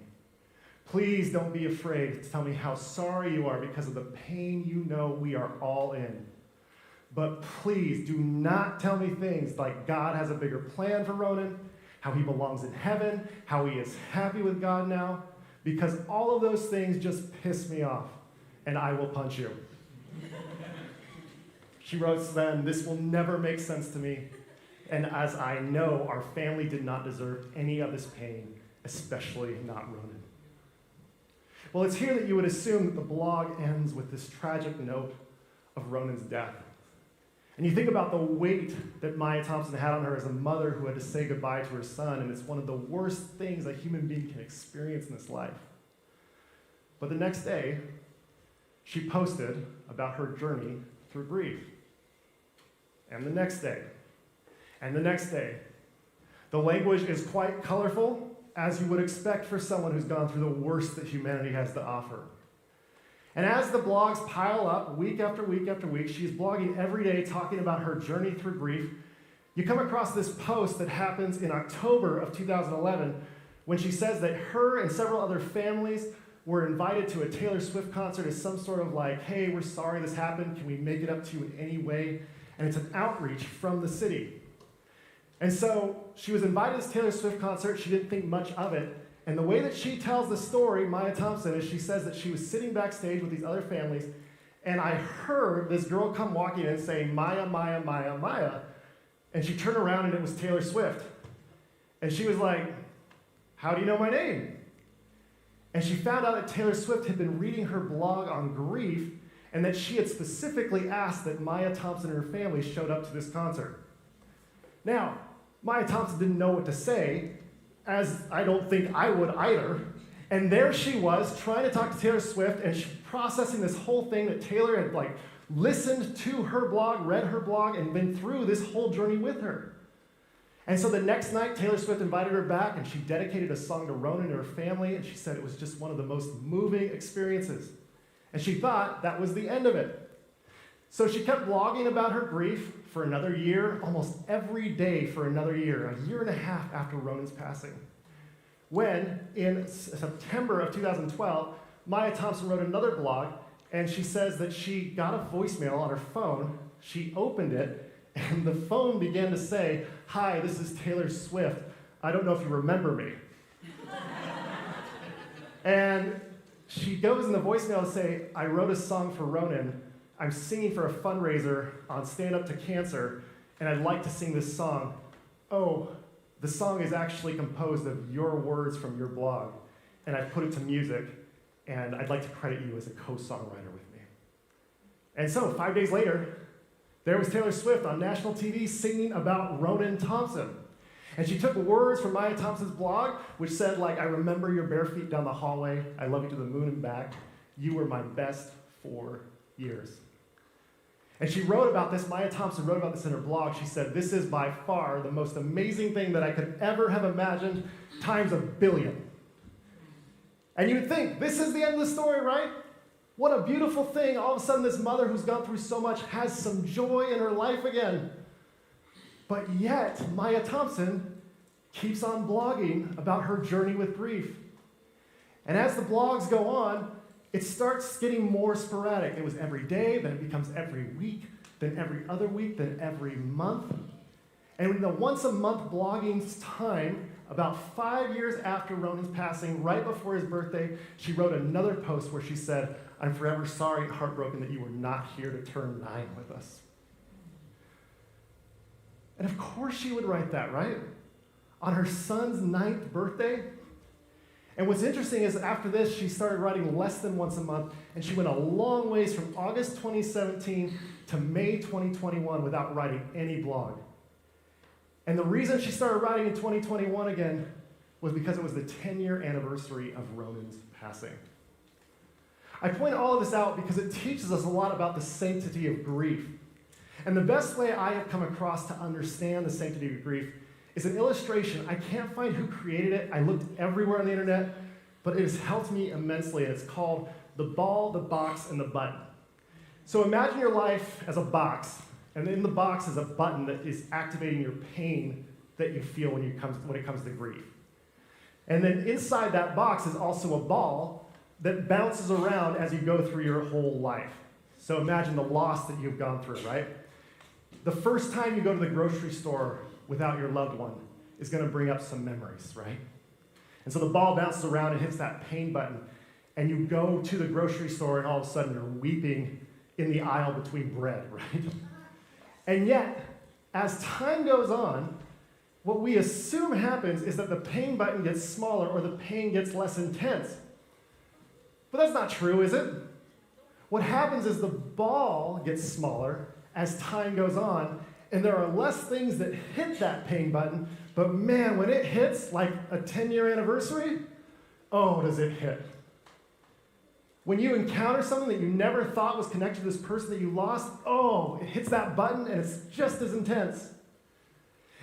S1: Please don't be afraid to tell me how sorry you are because of the pain you know we are all in. But please do not tell me things like God has a bigger plan for Ronan, how he belongs in heaven, how he is happy with God now, because all of those things just piss me off, and I will punch you. She wrote then, this will never make sense to me, and as I know, our family did not deserve any of this pain, especially not Ronan. Well, it's here that you would assume that the blog ends with this tragic note of Ronan's death. And you think about the weight that Maya Thompson had on her as a mother who had to say goodbye to her son, and it's one of the worst things a human being can experience in this life. But the next day, she posted about her journey through grief. And the next day, and the next day. The language is quite colorful, as you would expect for someone who's gone through the worst that humanity has to offer. And as the blogs pile up week after week after week, she's blogging every day talking about her journey through grief. You come across this post that happens in October of 2011 when she says that her and several other families were invited to a Taylor Swift concert as some sort of like, hey, we're sorry this happened. Can we make it up to you in any way? And it's an outreach from the city. And so she was invited to this Taylor Swift concert. She didn't think much of it. And the way that she tells the story, Maya Thompson, is she says that she was sitting backstage with these other families, and I heard this girl come walking in saying, Maya, Maya, Maya, Maya. And she turned around and it was Taylor Swift. And she was like, how do you know my name? And she found out that Taylor Swift had been reading her blog on grief, and that she had specifically asked that Maya Thompson and her family showed up to this concert. Now, Maya Thompson didn't know what to say, as I don't think I would either. And there she was, trying to talk to Taylor Swift, and she processing this whole thing that Taylor had listened to her blog, read her blog, and been through this whole journey with her. And so the next night, Taylor Swift invited her back, and she dedicated a song to Ronan and her family, and she said it was just one of the most moving experiences. And she thought that was the end of it. So she kept blogging about her grief for another year, almost every day for another year, a year and a half after Ronan's passing. When, in September of 2012, Maya Thompson wrote another blog, and she says that she got a voicemail on her phone. She opened it, and the phone began to say, hi, this is Taylor Swift. I don't know if you remember me. And she goes in the voicemail to say, I wrote a song for Ronan. I'm singing for a fundraiser on Stand Up to Cancer, and I'd like to sing this song. Oh, the song is actually composed of your words from your blog, and I've put it to music, and I'd like to credit you as a co-songwriter with me. And so, 5 days later, there was Taylor Swift on national TV singing about Ronan Thompson. And she took words from Maya Thompson's blog, which said, I remember your bare feet down the hallway. I love you to the moon and back. You were my best 4 years. And she wrote about this, Maya Thompson wrote about this in her blog. She said, "This is by far the most amazing thing that I could ever have imagined times a billion." And you'd think, this is the end of the story, right? What a beautiful thing. All of a sudden, this mother who's gone through so much has some joy in her life again. But yet, Maya Thompson keeps on blogging about her journey with grief. And as the blogs go on, it starts getting more sporadic. It was every day, then it becomes every week, then every other week, then every month. And in the once a month blogging's time, about 5 years after Ronan's passing, right before his birthday, she wrote another post where she said, "I'm forever sorry and heartbroken that you were not here to turn 9 with us." And of course she would write that, right? On her son's 9th birthday. And what's interesting is after this, she started writing less than once a month, and she went a long ways from August 2017 to May 2021 without writing any blog. And the reason she started writing in 2021 again was because it was the 10-year anniversary of Ronan's passing. I point all of this out because it teaches us a lot about the sanctity of grief. And the best way I have come across to understand the sanctity of grief is an illustration. I can't find who created it. I looked everywhere on the internet, but it has helped me immensely, and it's called The Ball, the Box, and the Button. So imagine your life as a box, and in the box is a button that is activating your pain that you feel when it comes to grief. And then inside that box is also a ball that bounces around as you go through your whole life. So imagine the loss that you've gone through, right? The first time you go to the grocery store without your loved one is going to bring up some memories, right? And so the ball bounces around and hits that pain button, and you go to the grocery store, and all of a sudden you're weeping in the aisle between bread, right? And yet, as time goes on, what we assume happens is that the pain button gets smaller or the pain gets less intense. But that's not true, is it? What happens is the ball gets smaller as time goes on, and there are less things that hit that pain button, but man, when it hits, like a 10-year anniversary, oh, does it hit. When you encounter something that you never thought was connected to this person that you lost, oh, it hits that button and it's just as intense.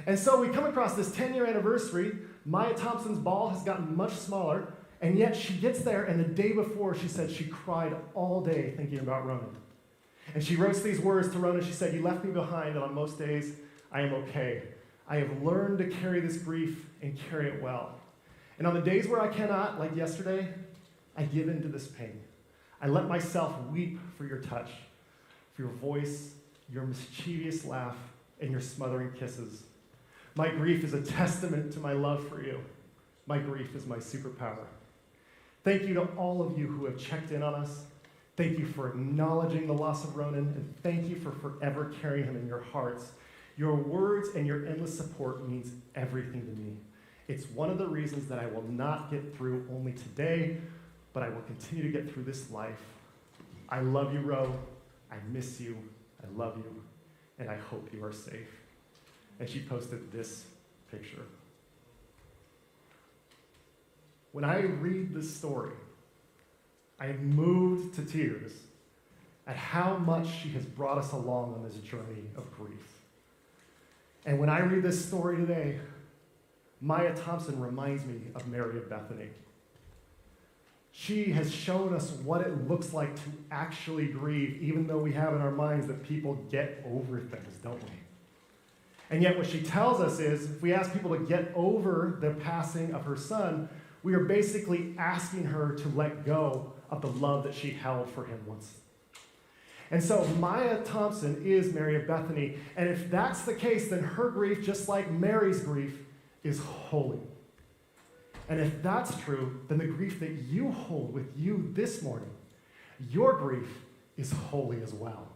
S1: And so we come across this 10-year anniversary. Maya Thompson's ball has gotten much smaller, and yet she gets there, and the day before she said she cried all day thinking about Ronan. And she wrote these words to Ronan. She said, "You left me behind, and on most days I am okay. I have learned to carry this grief and carry it well. And on the days where I cannot, like yesterday, I give in to this pain. I let myself weep for your touch, for your voice, your mischievous laugh, and your smothering kisses. My grief is a testament to my love for you. My grief is my superpower. Thank you to all of you who have checked in on us. Thank you for acknowledging the loss of Ronan, and thank you for forever carrying him in your hearts. Your words and your endless support means everything to me. It's one of the reasons that I will not get through only today, but I will continue to get through this life. I love you, Ro. I miss you. I love you. And I hope you are safe." And she posted this picture. When I read this story, I am moved to tears at how much she has brought us along on this journey of grief. And when I read this story today, Maya Thompson reminds me of Mary of Bethany. She has shown us what it looks like to actually grieve, even though we have in our minds that people get over things, don't we? And yet what she tells us is, if we ask people to get over the passing of her son, we are basically asking her to let go of the love that she held for him once. And so Maya Thompson is Mary of Bethany, and if that's the case, then her grief, just like Mary's grief, is holy. And if that's true, then the grief that you hold with you this morning, your grief is holy as well.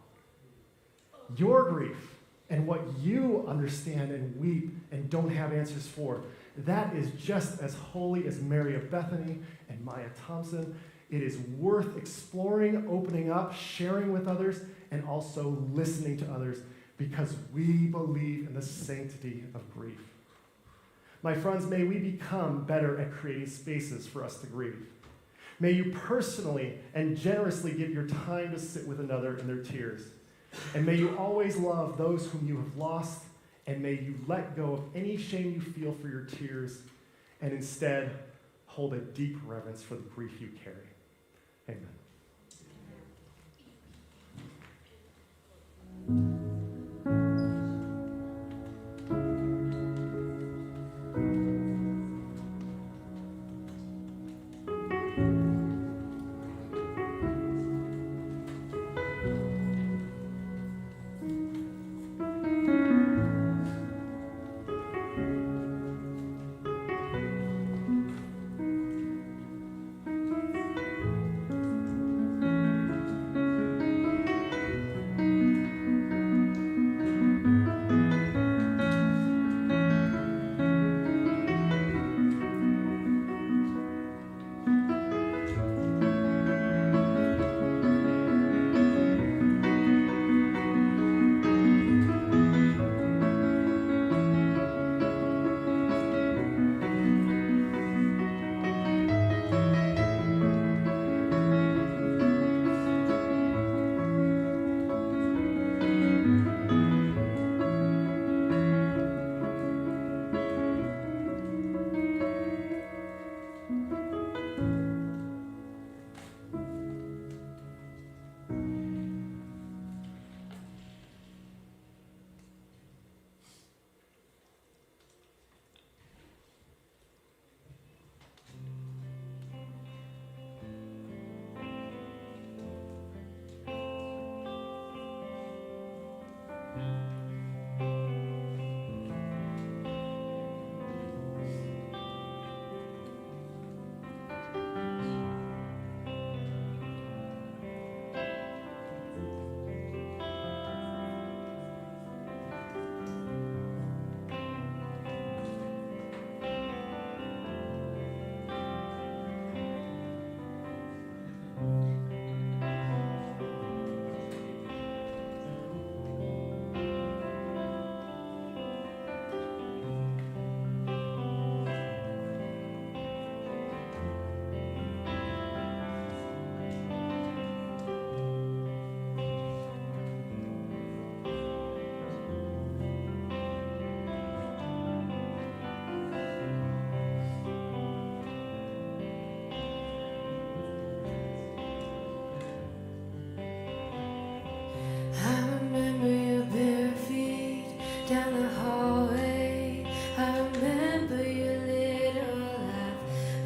S1: Your grief and what you understand and weep and don't have answers for, that is just as holy as Mary of Bethany and Maya Thompson. It is worth exploring, opening up, sharing with others, and also listening to others, because we believe in the sanctity of grief. My friends, may we become better at creating spaces for us to grieve. May you personally and generously give your time to sit with another in their tears. And may you always love those whom you have lost, and may you let go of any shame you feel for your tears, and instead hold a deep reverence for the grief you carry. Amen.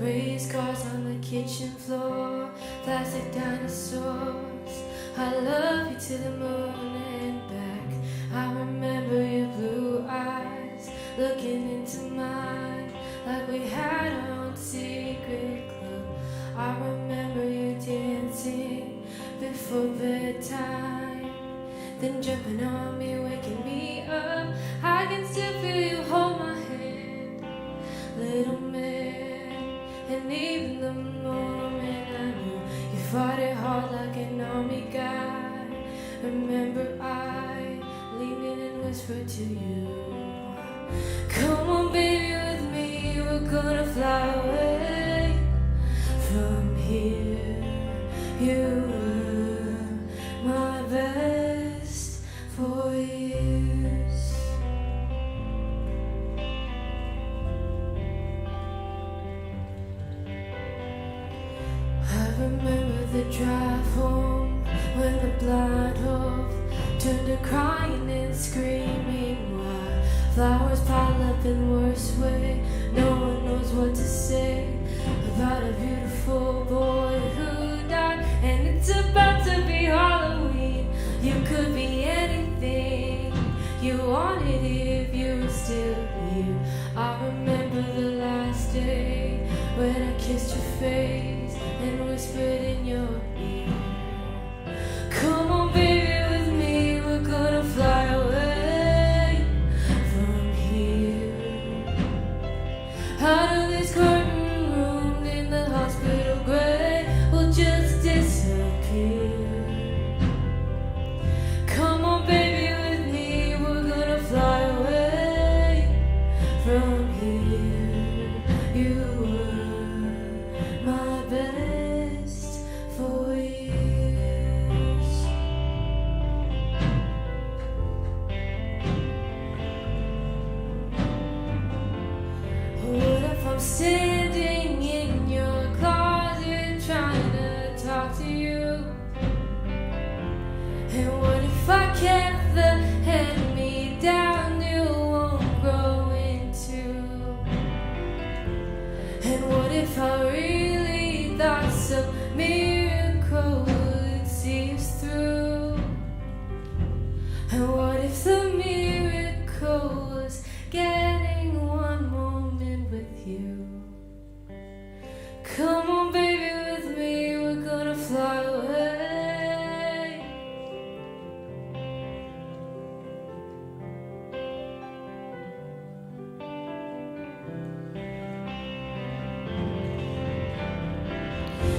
S7: Raised cars on the kitchen floor, plastic dinosaurs. I love you to the moon and back. I remember your blue eyes looking into mine like we had our own secret club. I remember you dancing before bedtime, then jumping on me, waking me up. I can still feel you hold my hand, little man. And even the moment I knew you fought it hard like an army guy. Remember I leaned in and whispered to you, come on baby with me, we're gonna fly away from here. You were my best for years. I remember the drive home when the blind hope turned to crying and screaming while flowers pile up in worst way. No one knows what to say about a beautiful boy who died, and it's about to be Halloween. You could be anything you wanted if you were still here. I remember the last day when I kissed your face and whispered in your ear, come on baby with me, we're gonna fly away from here. Out of this curtain room in the hospital gray, we'll just disappear. Come on baby with me, we're gonna fly away from here. You were my best for years. some miracle would see us through? And what if the miracle was getting one moment with you? Come on, baby, with me, we're gonna fly away.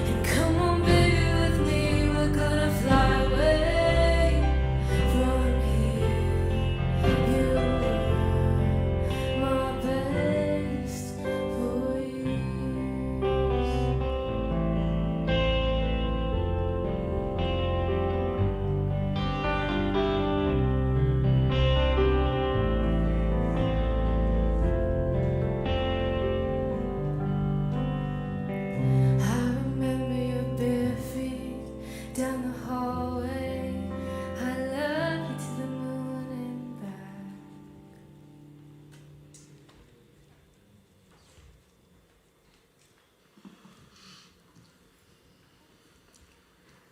S7: And come on, baby, with me, we're gonna fly away from here. You were my best voice. I remember your bare feet down the hallway. I love you to the moon and back.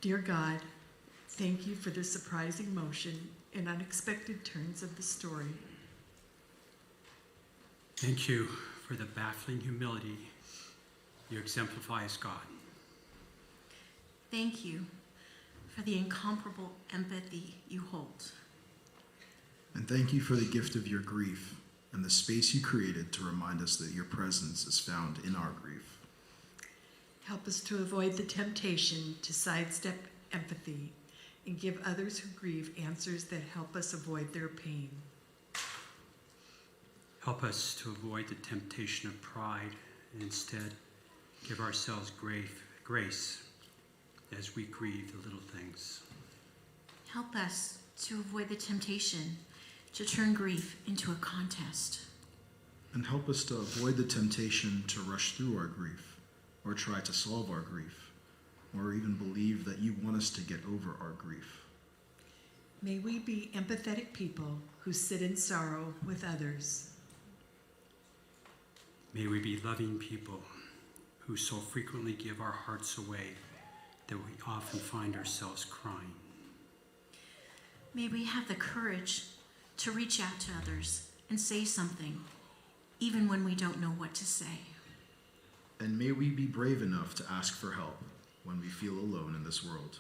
S2: Dear God, thank you for the surprising motion and unexpected turns of the story.
S3: Thank you for the baffling humility you exemplify as God.
S4: Thank you for the incomparable empathy you hold.
S5: And thank you for the gift of your grief and the space you created to remind us that your presence is found in our grief.
S2: Help us to avoid the temptation to sidestep empathy and give others who grieve answers that help us avoid their pain.
S3: Help us to avoid the temptation of pride and instead give ourselves grace as we grieve the little things.
S4: Help us to avoid the temptation to turn grief into a contest.
S5: And help us to avoid the temptation to rush through our grief or try to solve our grief or even believe that you want us to get over our grief.
S2: May we be empathetic people who sit in sorrow with others.
S3: May we be loving people who so frequently give our hearts away that we often find ourselves crying.
S4: May we have the courage to reach out to others and say something, even when we don't know what to say.
S5: And may we be brave enough to ask for help when we feel alone in this world.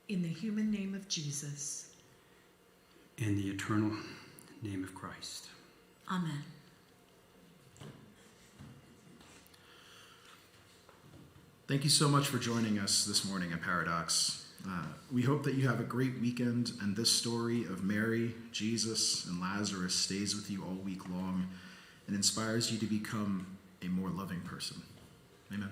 S2: In the human name of Jesus.
S3: In the eternal name of Christ.
S4: Amen.
S5: Thank you so much for joining us this morning at Paradox. We hope that you have a great weekend and this story of Mary, Jesus, and Lazarus stays with you all week long and inspires you to become a more loving person. Amen.